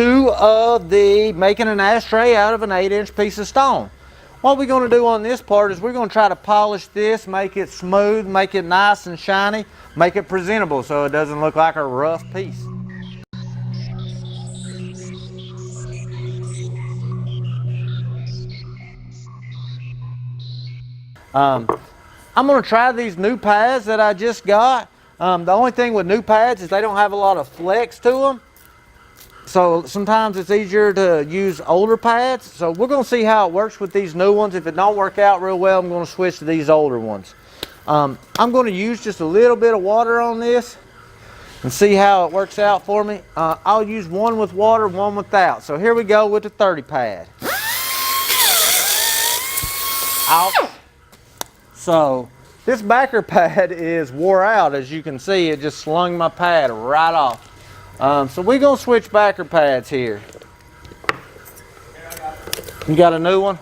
of the making an ashtray out of an 8-inch piece of stone. What we're going to do on this part is we're going to try to polish this, make it smooth, make it nice and shiny, make it presentable so it doesn't look like a rough piece. I'm going to try these new pads that I just got. The only thing with new pads is they don't have a lot of flex to them. So sometimes it's easier to use older pads. So we're going to see how it works with these new ones. If it don't work out real well, I'm going to switch to these older ones. I'm going to use just a little bit of water on this and see how it works out for me. I'll use one with water, one without. So here we go with the 30 pad. So this backer pad is wore out. As you can see, it just slung my pad right off. So we're going to switch backer pads here. You got a new one?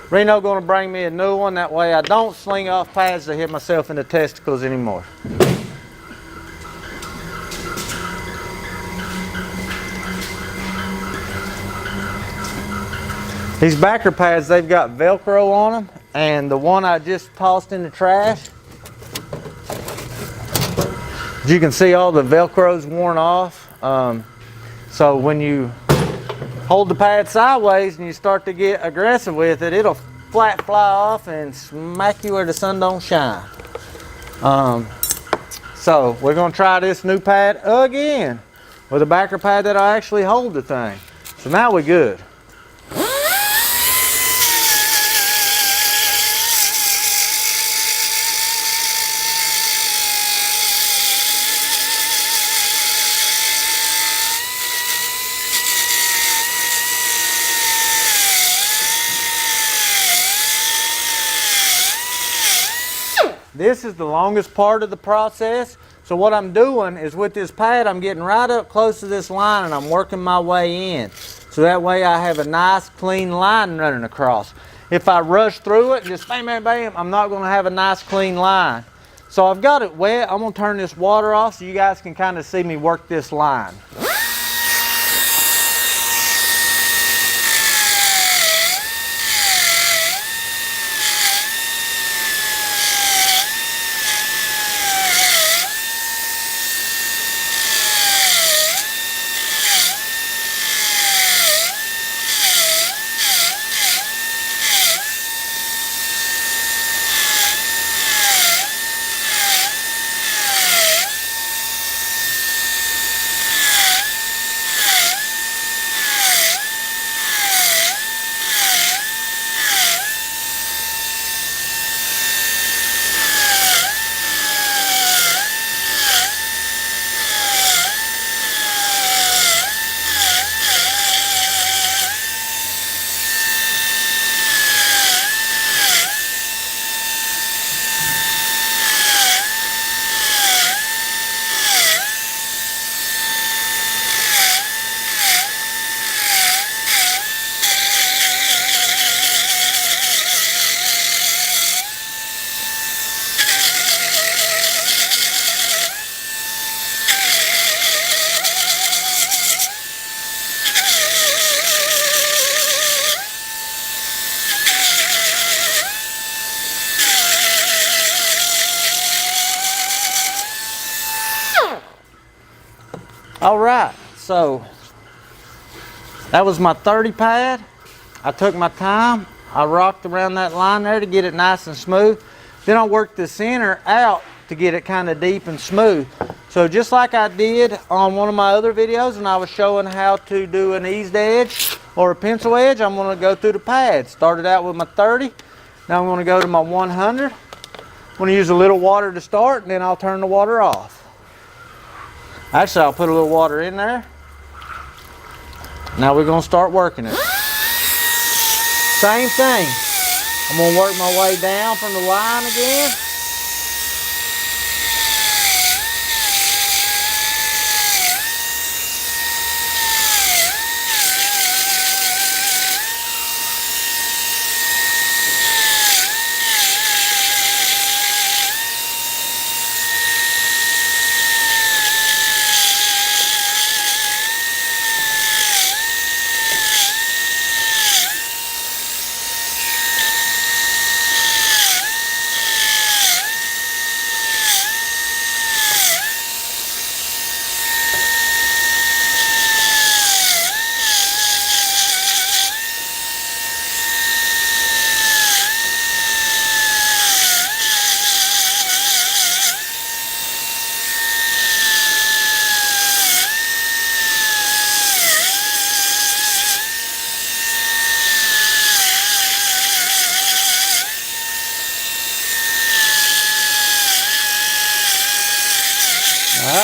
Reno going to bring me a new one. That way I don't sling off pads to hit myself in the testicles anymore. These backer pads, they've got Velcro on them. And the one I just tossed in the trash, as you can see, all the Velcro's worn off. So when you hold the pad sideways and you start to get aggressive with it, it'll flat fly off and smack you where the sun don't shine. So we're going to try this new pad again with a backer pad that'll actually hold the thing. So now we're good. This is the longest part of the process. So what I'm doing is with this pad, I'm getting right up close to this line and I'm working my way in. So that way I have a nice clean line running across. If I rush through it, just bam, bam, bam, I'm not going to have a nice clean line. So I've got it wet. I'm going to turn this water off so you guys can kind of see me work this line. All right, so that was my 30 pad. I took my time. I rocked around that line there to get it nice and smooth. Then I worked the center out to get it kind of deep and smooth. So just like I did on one of my other videos when I was showing how to do an eased edge or a pencil edge, I'm going to go through the pads. Started out with my 30. Now I'm going to go to my 100. I'm going to use a little water to start, and then I'll turn the water off. Actually, I'll put a little water in there. Now we're going to start working it. Same thing. I'm going to work my way down from the line again.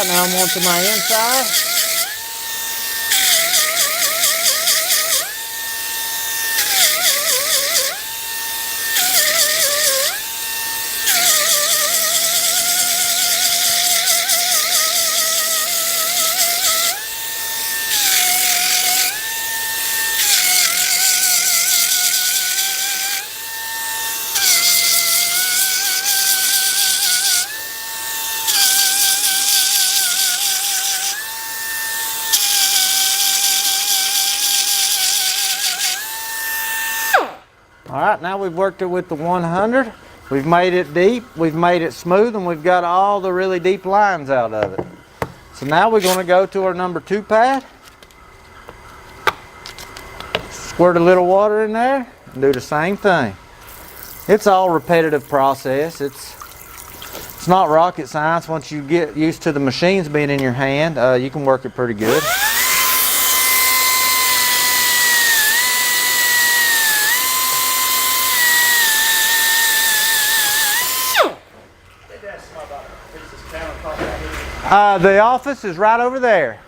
right, now I'm on to my inside. All right, now we've worked it with the 100. We've made it deep, we've made it smooth, and we've got all the really deep lines out of it. So now we're going to go to our number 2 pad. Squirt a little water in there and do the same thing. It's all repetitive process. It's not rocket science. Once you get used to the machines being in your hand, you can work it pretty good. The office is right over there.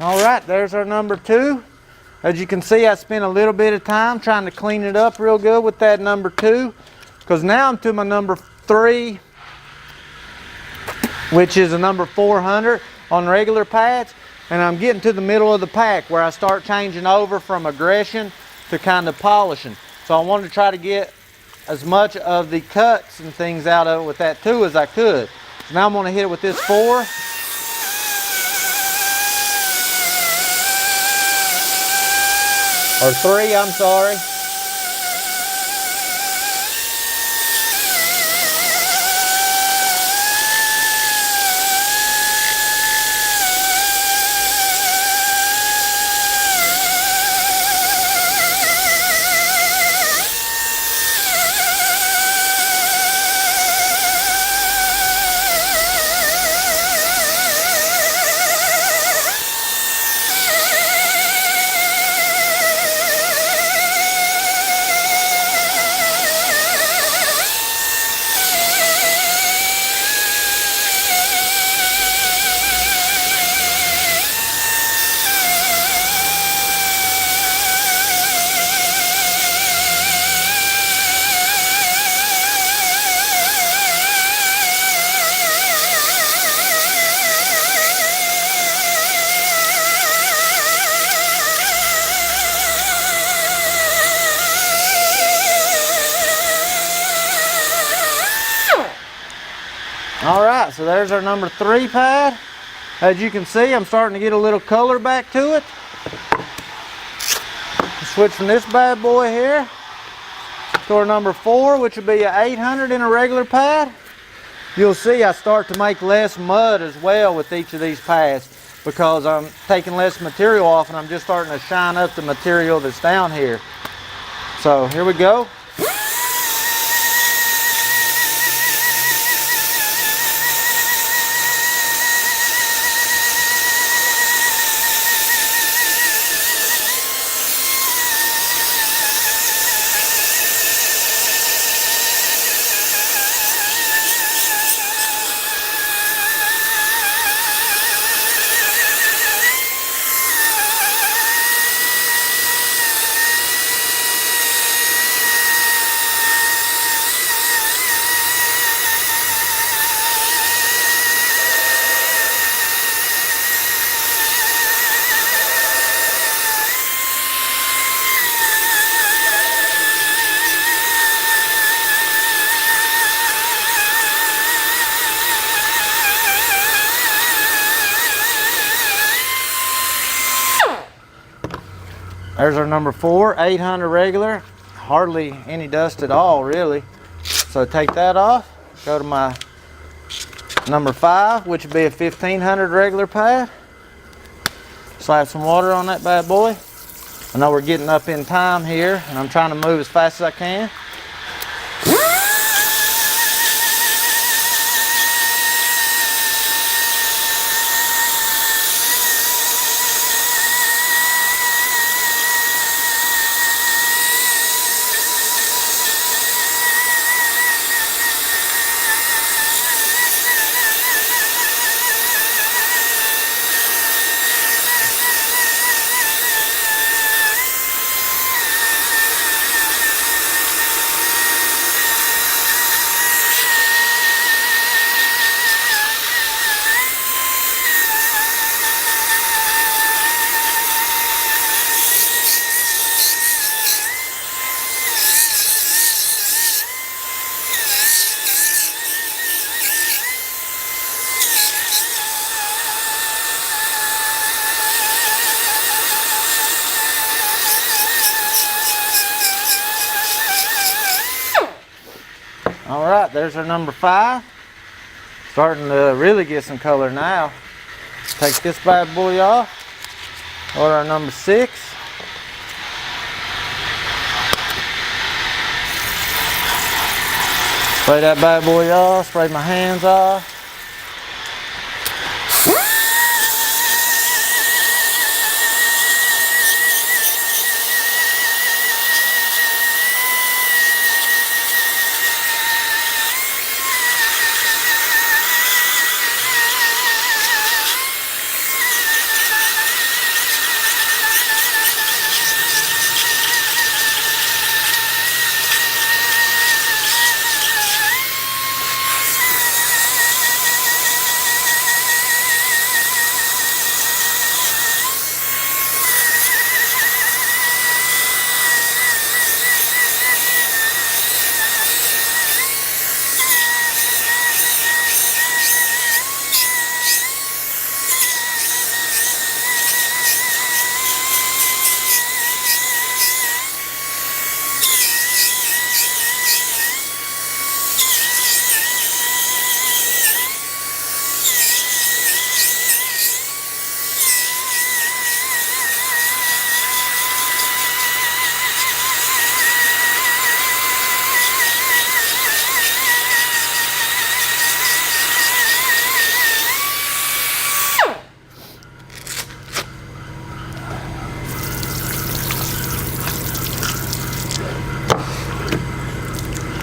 All right, there's our number 2. As you can see, I spent a little bit of time trying to clean it up real good with that number 2, because now I'm to my number 3, which is a number 400 on regular pads, and I'm getting to the middle of the pack where I start changing over from aggression to kind of polishing. So I wanted to try to get as much of the cuts and things out of it with that 2 as I could. So now I'm going to hit it with this 4. Or 3, I'm sorry. so there's our number 3 pad. As you can see, I'm starting to get a little color back to it. Switch from this bad boy here to our number 4, which would be an 800 in a regular pad. You'll see I start to make less mud as well with each of these pads because I'm taking less material off and I'm just starting to shine up the material that's down here. So here we go. There's our number 4, 800 regular. Hardly any dust at all, really. So take that off. Go to my number 5, which would be a 1500 regular pad. Slap some water on that bad boy. I know we're getting up in time here, and I'm trying to move as fast as I can. All right, there's our number 5. Starting to really get some color now. Take this bad boy off. Order our number 6. Spray that bad boy off, spray my hands off.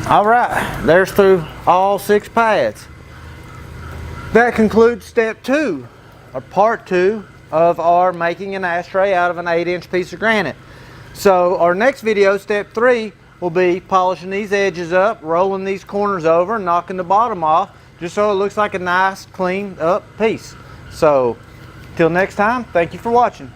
All right, there's through all 6 pads. That concludes step 2, or part 2 of our making an ashtray out of an 8-inch piece of granite. So our next video, step 3, will be polishing these edges up, rolling these corners over, and knocking the bottom off, just so it looks like a nice, cleaned up piece. So, till next time, thank you for watching.